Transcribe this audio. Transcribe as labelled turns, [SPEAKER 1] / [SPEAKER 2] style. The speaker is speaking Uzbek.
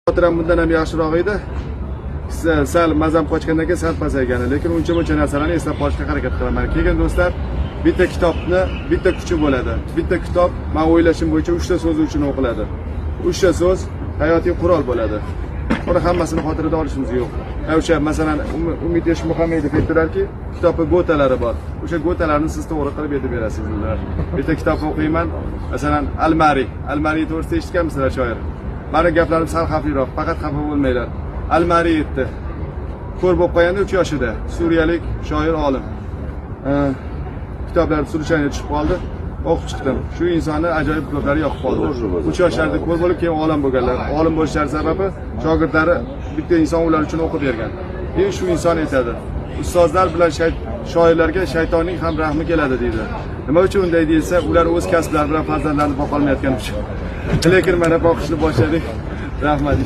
[SPEAKER 1] Xotiram bundan ham yaxshiroq edi. Sal mazam qochgandan keyin sal pasaygani, lekin uncha narsalarni eslab qolishga harakat qilaman. Keyin do'stlar, bitta kitobni bitta kuchi bo'ladi. Bitta kitob men o'ylashim bo'yicha 3 ta so'z uchun o'qiladi. 3 ta so'z hayotiy qurol bo'ladi. Buni hammasini xotirada olishimiz yo'q. O'sha masalan Umid Eshmuhammedov aytdilarki, kitobda go'talari bor. O'sha go'talarni siz to'g'ri qilib aytib berasizlar. Bitta kitob o'qiyman, masalan Almari to'g'risida eshitganmisizlar shoir? Meni gaplarim sal xavfliroq, faqat xafa bo'lmanglar. Almari aytdi. Ko'r bo'lib qolganda 3 yoshida suriyalik shoir olim. Kitoblar surishanga tushib qoldi. O'qib chiqdim. Shu insonni ajoyib kitoblari yoqib qoldi. 3 yoshlarda ko'r bo'lib keyin olim bo'lganlar. Olim bo'lishlari sababi shogirdlari bitta inson ular uchun o'qib bergan. Keyin shu inson aytadi. Ustozlar bilan shoirlarga shaytonning ham rahmi keladi deydi. Nima uchun unday deyilsa, ular o'z kasblari bilan farzandlarini boqa olmayotgani uchun. Lekin mana boqishni boshladik. Rahmat.